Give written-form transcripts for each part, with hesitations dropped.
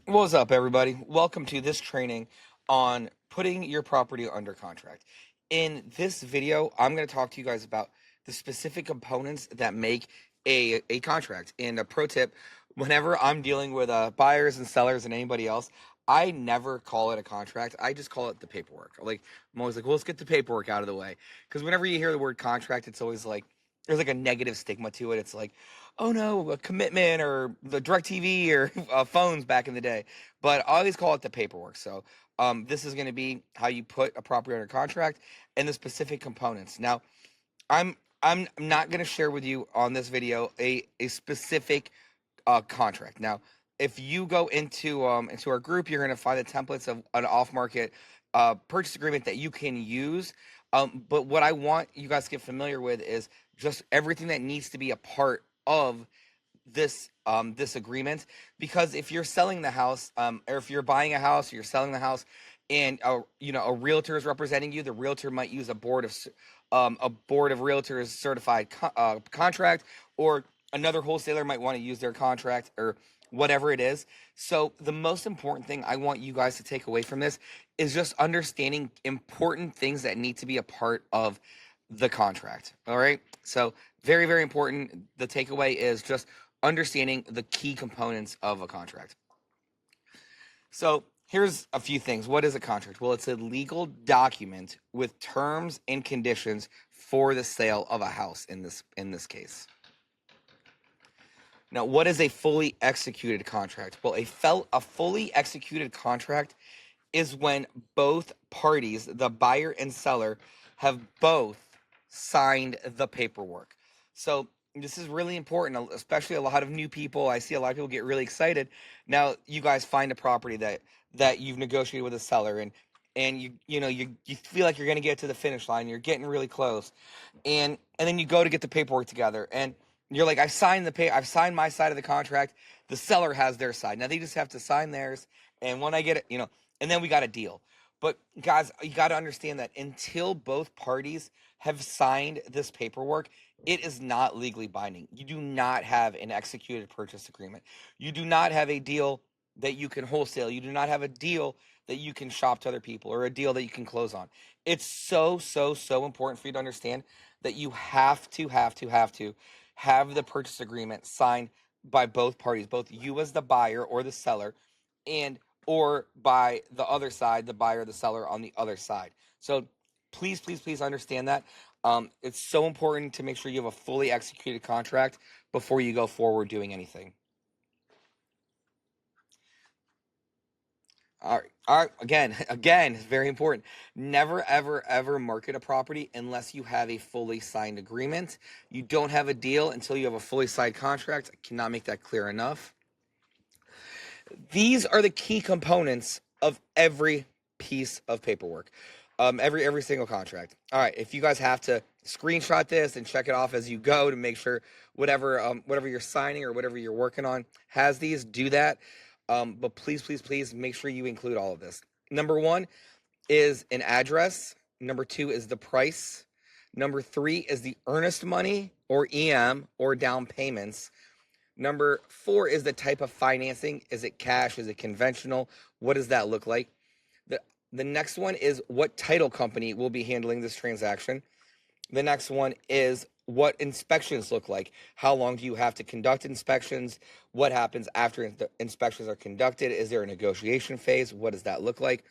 What's up, everybody? Welcome to this training on putting your property under contract. In this video, I'm going to talk to you guys about the specific components that make a contract. And a pro tip, whenever I'm dealing with buyers and sellers and anybody else, I never call it a contract. I just call it the paperwork. Like, I'm always like, well, let's get the paperwork out of the way. Because whenever you hear the word contract, it's always like, there's like a negative stigma to it. It's like, oh no, a commitment or the DirecTV or phones back in the day. But I always call it the paperwork. So this is going to be how you put a property under contract and the specific components. Now, I'm I'm not going to share with you on this video a specific contract. Now, if you go into our group, you're going to find the templates of an off-market purchase agreement that you can use. But what I want you guys to get familiar with is just everything that needs to be a part of this agreement, because if you're selling the house, or if you're buying a house or you're selling the house, and a realtor is representing you, the realtor might use a board of realtors certified contract, or another wholesaler might want to use their contract, or whatever it is. So the most important thing I want you guys to take away from this is just understanding important things that need to be a part of the contract. All right, so very, very important. The takeaway is just understanding the key components of a contract. So here's a few things. What is a contract? Well, it's a legal document with terms and conditions for the sale of a house in this case. Now, what is a fully executed contract? Well, a fully executed contract is when both parties, the buyer and seller, have both signed the paperwork. So this is really important, especially a lot of new people. I see a lot of people get really excited. Now you guys find a property that you've negotiated with a seller, and you feel like you're going to get to the finish line. You're getting really close, and then you go to get the paperwork together, and you're like, I've signed my side of the contract. The seller has their side. Now they just have to sign theirs, and when I get it, and then we got a deal. But guys, you got to understand that until both parties have signed this paperwork, it is not legally binding. You do not have an executed purchase agreement. You do not have a deal that you can wholesale. You do not have a deal that you can shop to other people, or a deal that you can close on. It's so, so, so important for you to understand that you have to have the purchase agreement signed by both parties, both you as the buyer or the seller, and or by the other side, the buyer or the seller on the other side. So please, please, please understand that. It's so important to make sure you have a fully executed contract before you go forward doing anything. All right. Again, it's very important. Never, ever, ever market a property unless you have a fully signed agreement. You don't have a deal until you have a fully signed contract. I cannot make that clear enough. These are the key components of every piece of paperwork, every single contract. All right, if you guys have to screenshot this and check it off as you go to make sure whatever you're signing or whatever you're working on has these, do that. But please, please, please make sure you include all of this. Number one is an address. Number two is the price. Number three is the earnest money, or EM, or down payments. Number four is the type of financing. Is it cash? Is it conventional? What does that look like? The next one is what title company will be handling this transaction. The next one is what inspections look like. How long do you have to conduct inspections? What happens after the inspections are conducted? Is there a negotiation phase? What does that look like?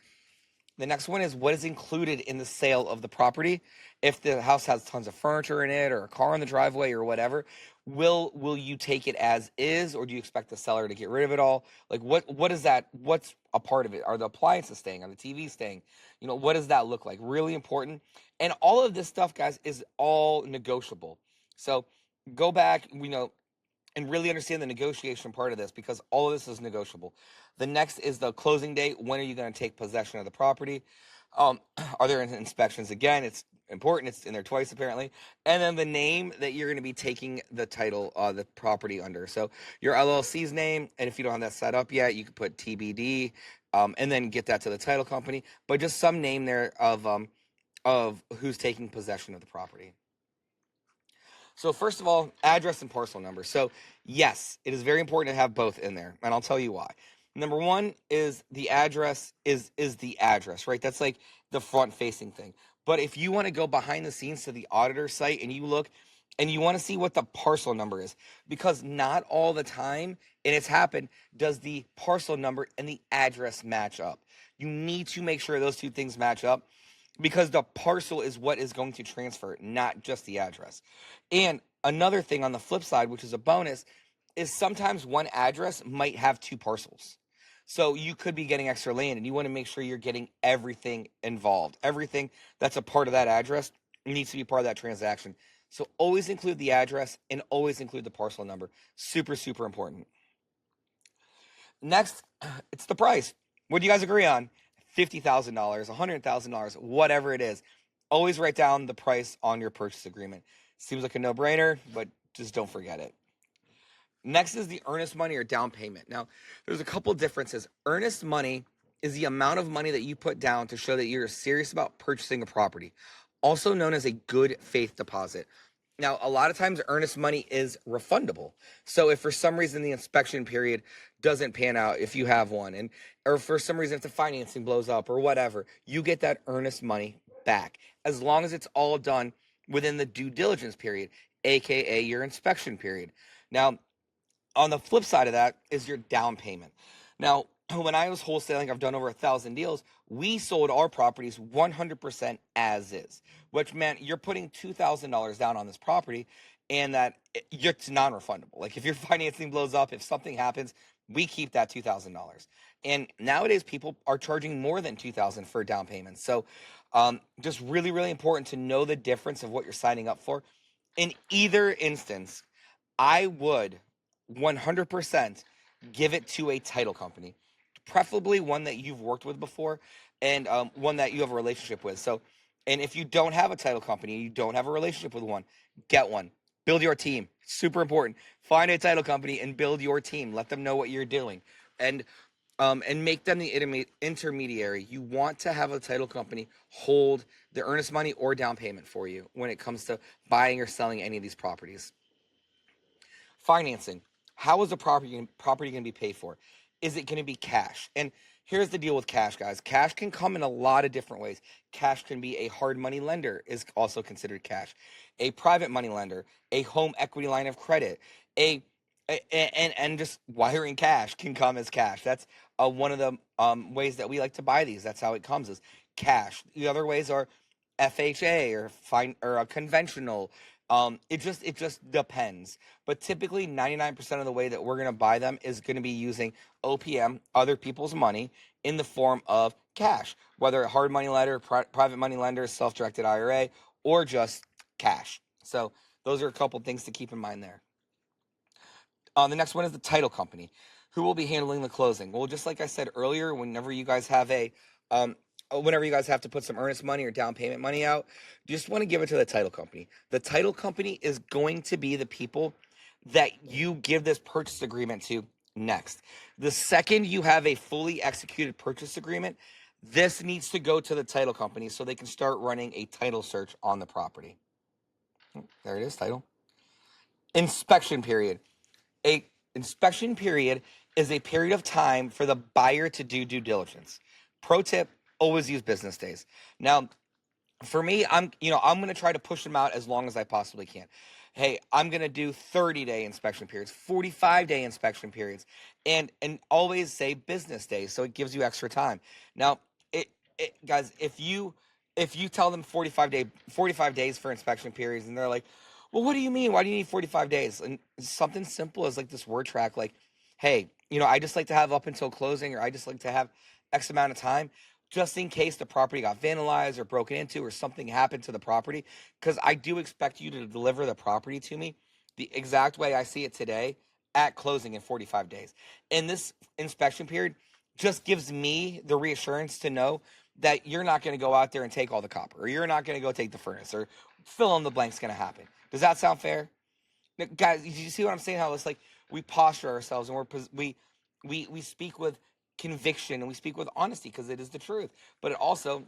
The next one is what is included in the sale of the property. If the house has tons of furniture in it, or a car in the driveway, or whatever, will you take it as is, or do you expect the seller to get rid of it all? Like what is that? What's a part of it? Are the appliances staying? Are the TVs staying? What does that look like? Really important. And all of this stuff, guys, is all negotiable. So go back, and really understand the negotiation part of this, because all of this is negotiable. The next is the closing date. When are you going to take possession of the property? Are there inspections? Again, it's important. It's in there twice, apparently. And then the name that you're going to be taking the title, the property under. So your LLC's name, and if you don't have that set up yet, you can put TBD, and then get that to the title company. But just some name there of who's taking possession of the property. So first of all, address and parcel number. So yes, it is very important to have both in there, and I'll tell you why. Number one is the address is the address, right? That's like the front facing thing. But if you want to go behind the scenes to the auditor site and you look and you want to see what the parcel number is, because not all the time, and it's happened, does the parcel number and the address match up. You need to make sure those two things match up because the parcel is what is going to transfer, not just the address. And another thing on the flip side, which is a bonus, is sometimes one address might have two parcels. So you could be getting extra land and you want to make sure you're getting everything involved. Everything that's a part of that address needs to be part of that transaction. So always include the address and always include the parcel number. Super, super important. Next, it's the price. What do you guys agree on? $50,000, $100,000, whatever it is. Always write down the price on your purchase agreement. Seems like a no-brainer, but just don't forget it. Next is the earnest money or down payment. Now, there's a couple differences. Earnest money is the amount of money that you put down to show that you're serious about purchasing a property, also known as a good faith deposit. Now, a lot of times earnest money is refundable. So if for some reason the inspection period doesn't pan out, if you have one, and or for some reason if the financing blows up or whatever, you get that earnest money back as long as it's all done within the due diligence period, aka your inspection period. Now, on the flip side of that is your down payment. Now, when I was wholesaling, I've done over 1,000 deals. We sold our properties 100% as is, which meant you're putting $2,000 down on this property, and that it's non-refundable. Like if your financing blows up, if something happens, we keep that $2,000. And nowadays, people are charging more than $2,000 for down payments. So, just really, really important to know the difference of what you're signing up for. In either instance, I would 100% give it to a title company, preferably one that you've worked with before and one that you have a relationship with. So, and if you don't have a title company, you don't have a relationship with one, get one. Build your team. Super important. Find a title company and build your team. Let them know what you're doing, and make them the intermediary. You want to have a title company hold the earnest money or down payment for you when it comes to buying or selling any of these properties. Financing. How is the property going to be paid for? Is it going to be cash? And here's the deal with cash, guys. Cash can come in a lot of different ways. Cash can be a hard money lender, is also considered cash. A private money lender, a home equity line of credit, a and just wiring cash can come as cash. That's one of the ways that we like to buy these. That's how it comes as cash. The other ways are FHA or fine or a conventional. It just depends. But typically, 99% of the way that we're going to buy them is going to be using OPM, other people's money, in the form of cash, whether a hard money lender, private money lender, self-directed IRA, or just cash. So those are a couple things to keep in mind there. The next one is the title company, who will be handling the closing. Well, just like I said earlier, um, whenever you guys have to put some earnest money or down payment money out, you just want to give it to the title company. The title company is going to be the people that you give this purchase agreement to next. The second you have a fully executed purchase agreement, this needs to go to the title company so they can start running a title search on the property. There it is, title. Inspection period. A inspection period is a period of time for the buyer to do due diligence. Pro tip, always use business days. Now, for me, I'm going to try to push them out as long as I possibly can. Hey, I'm going to do 30-day inspection periods, 45-day inspection periods, and always say business days so it gives you extra time. Now, guys, if you tell them 45 days for inspection periods and they're like, "Well, what do you mean? Why do you need 45 days?" And something simple as like this word track like, "Hey, I just like to have up until closing, or I just like to have X amount of time just in case the property got vandalized or broken into or something happened to the property, because I do expect you to deliver the property to me the exact way I see it today at closing in 45 days. And this inspection period just gives me the reassurance to know that you're not going to go out there and take all the copper, or you're not going to go take the furnace, or fill in the blank's going to happen. Does that sound fair? Now, guys, you see what I'm saying? How it's like we posture ourselves and we speak with conviction and we speak with honesty because it is the truth. But it also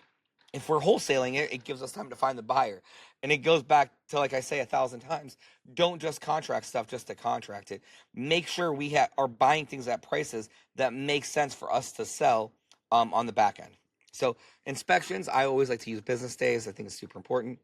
If we're wholesaling it, it gives us time to find the buyer. And it goes back to, like I say 1,000 times, don't just contract stuff just to contract it. Make sure we are buying things at prices that make sense for us to sell on the back end. So inspections, I always like to use business days. I think it's super important.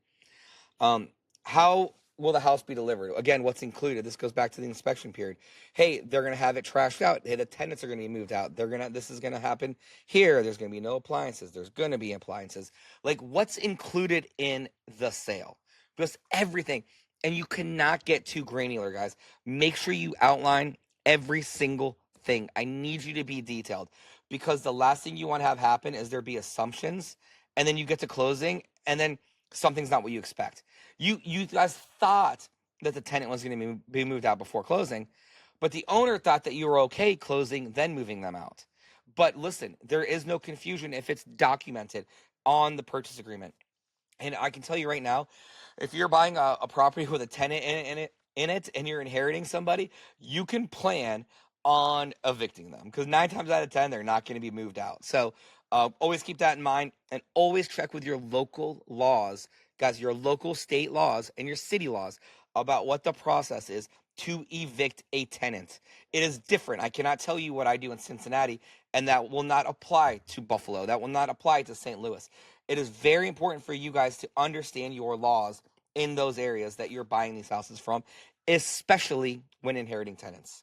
Um, how will the house be delivered? Again, what's included? This goes back to the inspection period. Hey, they're gonna have it trashed out. Hey, the tenants are gonna be moved out. This is gonna happen here. There's gonna be no appliances. There's gonna be appliances. Like, what's included in the sale? Just everything. And you cannot get too granular, guys. Make sure you outline every single thing. I need you to be detailed, because the last thing you want to have happen is there be assumptions, and then you get to closing, and then something's not what you expect. You guys thought that the tenant was going to be moved out before closing, but the owner thought that you were okay closing then moving them out. But listen, there is no confusion if it's documented on the purchase agreement. And I can tell you right now, if you're buying a property with a tenant in it and you're inheriting somebody, you can plan on evicting them, because 9 times out of 10 they're not going to be moved out. So always keep that in mind, and always check with your local laws, guys, your local state laws and your city laws about what the process is to evict a tenant. It is different. I cannot tell you what I do in Cincinnati, and that will not apply to Buffalo. That will not apply to St. Louis. It is very important for you guys to understand your laws in those areas that you're buying these houses from, especially when inheriting tenants.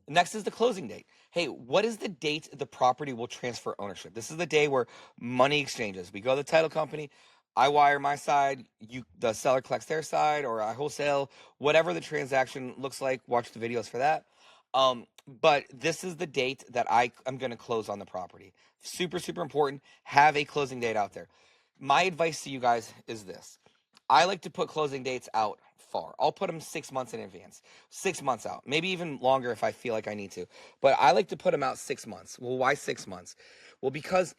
Next is the closing date. Hey, what is the date the property will transfer ownership? This is the day where money exchanges. We go to the title company, I wire my side, the seller collects their side, or I wholesale, whatever the transaction looks like. Watch the videos for that. But this is the date that I'm going to close on the property. Super, super important. Have a closing date out there. My advice to you guys is this. I like to put closing dates out far. I'll put them 6 months in advance, 6 months out, maybe even longer if I feel like I need to. But I like to put them out 6 months. Well, why 6 months? Well, because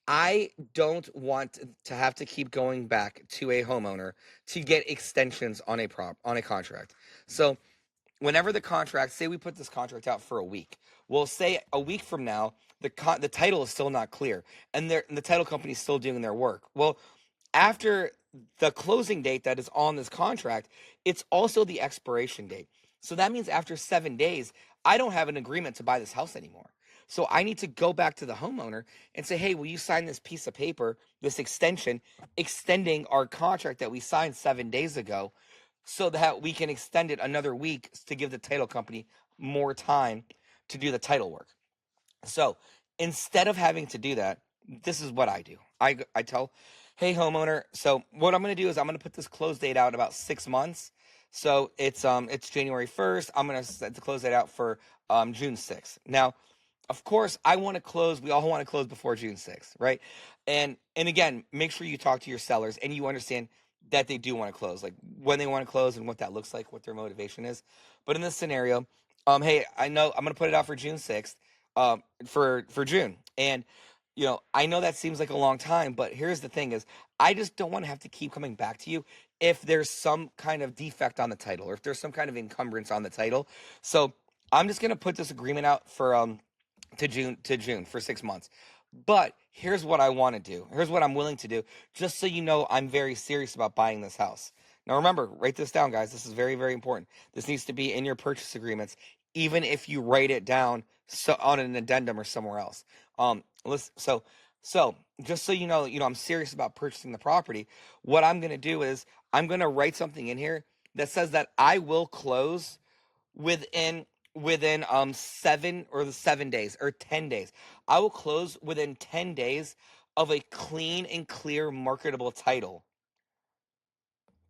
I don't want to have to keep going back to a homeowner to get extensions on a contract. So whenever the contract, say we put this contract out for a week, we'll say a week from now, the title is still not clear, and the title company is still doing their work. Well, after the closing date that is on this contract, it's also the expiration date. So that means after 7 days, I don't have an agreement to buy this house anymore. So I need to go back to the homeowner and say, hey, will you sign this piece of paper, this extension, extending our contract that we signed 7 days ago, so that we can extend it another week to give the title company more time to do the title work. So instead of having to do that, this is what I do. I tell, hey, homeowner, so what I'm going to do is I'm going to put this close date out about 6 months. So it's January 1st. I'm going to set the close date out for June 6th. Now, of course, I want to close. We all want to close before June 6th, right? And again, make sure you talk to your sellers and you understand that they do want to close, like when they want to close and what that looks like, what their motivation is. But in this scenario, hey, I know I'm going to put it out for June 6th, for June, and I know that seems like a long time, but here's the thing: is I just don't want to have to keep coming back to you if there's some kind of defect on the title or if there's some kind of encumbrance on the title. So I'm just going to put this agreement out for to June for 6 months. But here's what I want to do. Here's what I'm willing to do, just so you know I'm very serious about buying this house. Now remember, write this down, guys. This is very, very important. This needs to be in your purchase agreements, even if you write it down on an addendum or somewhere else. Listen, so just so I'm serious about purchasing the property. What I'm gonna do is I'm gonna write something in here that says that I will close within within 7 days or 10 days. I will close within 10 days of a clean and clear marketable title.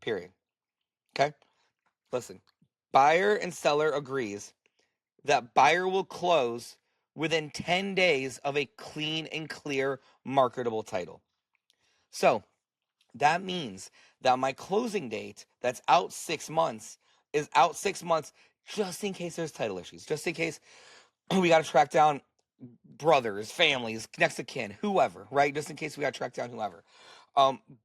Period. Okay? Listen. Buyer and seller agrees that buyer will close within 10 days of a clean and clear marketable title. So, that means that my closing date that's out 6 months is out 6 months, just in case there's title issues, just in case we got to track down brothers, families, next of kin, whoever, right? Just in case we got to track down whoever.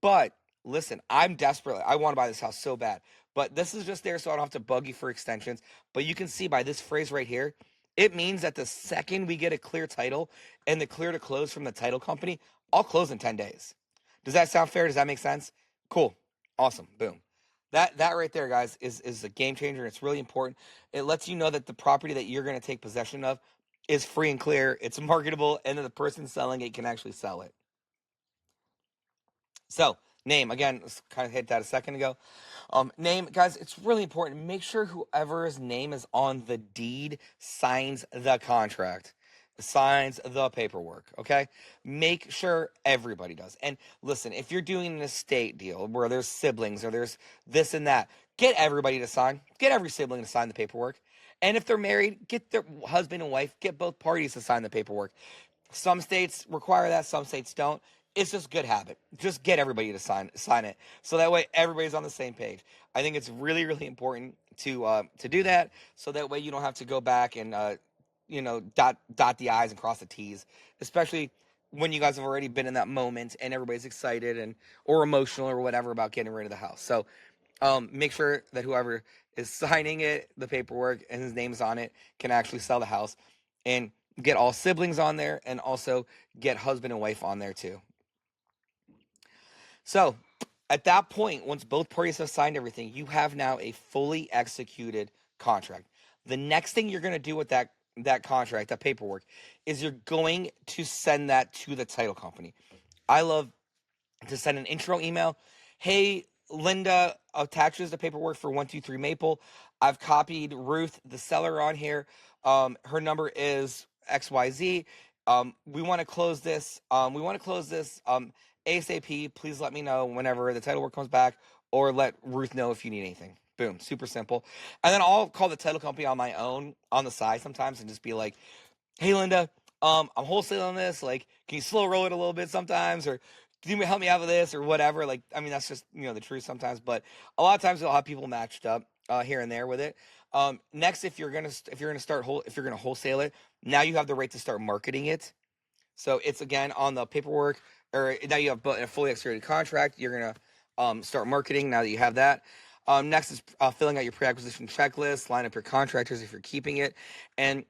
But listen, I'm desperate. I want to buy this house so bad. But this is just there so I don't have to bug you for extensions. But you can see by this phrase right here, It means that the second we get a clear title and the clear to close from the title company, I'll close in 10 days. Does that sound fair? Does that make sense? Cool. Awesome. Boom. That right there, guys, is a game changer. It's really important. It lets you know that the property that you're going to take possession of is free and clear. It's marketable, and then the person selling it can actually sell it. So, name again. Let's kind of hit that a second ago. Name, guys, it's really important. Make sure whoever's name is on the deed signs the contract, signs the paperwork. Okay, make sure everybody does. And listen, if you're doing an estate deal where there's siblings or there's this and that, get everybody to sign. Get every sibling to sign the paperwork. And if they're married, get their husband and wife, get both parties to sign the paperwork. Some states require that, some states don't. It's just good habit. Just get everybody to sign it, so that way everybody's on the same page. I think it's really, really important to do that, so that way you don't have to go back and dot the i's and cross the t's, especially when you guys have already been in that moment and everybody's excited and or emotional or whatever about getting rid of the house. So make sure that whoever is signing it, the paperwork, and his name's on it, can actually sell the house, and get all siblings on there, and also get husband and wife on there too. So at that point, once both parties have signed everything, you have now a fully executed contract. The next thing you're going to do with that contract, that paperwork, is you're going to send that to the title company. I love to send an intro email. Hey, Linda attaches the paperwork for 123 Maple. I've copied Ruth, the seller, on here. Her number is XYZ. We want to close this. ASAP. Please let me know whenever the title work comes back, or let Ruth know if you need anything. Boom, super simple. And then I'll call the title company on my own on the side sometimes and just be like, hey, Linda, I'm wholesaling this. Like, can you slow roll it a little bit sometimes, or can you help me out with this, or whatever? Like, I mean, that's just the truth sometimes. But a lot of times I'll have people matched up here and there with it. Next, if you're gonna wholesale it, now you have the right to start marketing it. So it's again on the paperwork, or now you have a fully executed contract. You're gonna start marketing now that you have that. Next is filling out your pre-acquisition checklist, line up your contractors if you're keeping it, and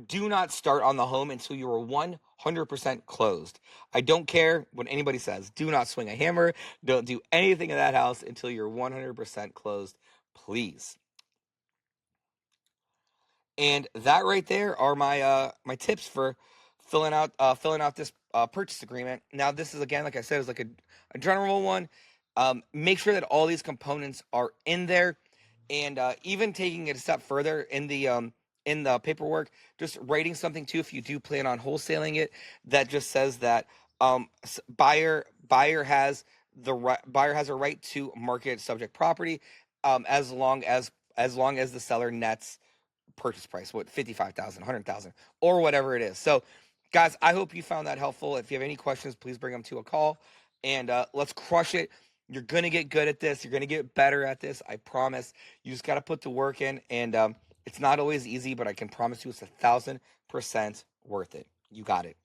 do not start on the home until you are 100% closed. I don't care what anybody says. Do not swing a hammer. Don't do anything in that house until you're 100% closed, please. And that right there are my tips for filling out this purchase agreement. Now, this is, again, like I said, is like a general one. Make sure that all these components are in there, and even taking it a step further in the paperwork, just writing something too, if you do plan on wholesaling it, that just says that buyer has a right to market subject property, as long as the seller nets purchase price, what, 55,000, 100,000, or whatever it is. So, guys, I hope you found that helpful. If you have any questions, please bring them to a call, and let's crush it. You're gonna get good at this. You're gonna get better at this. I promise. You just gotta put the work in, and it's not always easy, but I can promise you it's 1,000% worth it. You got it.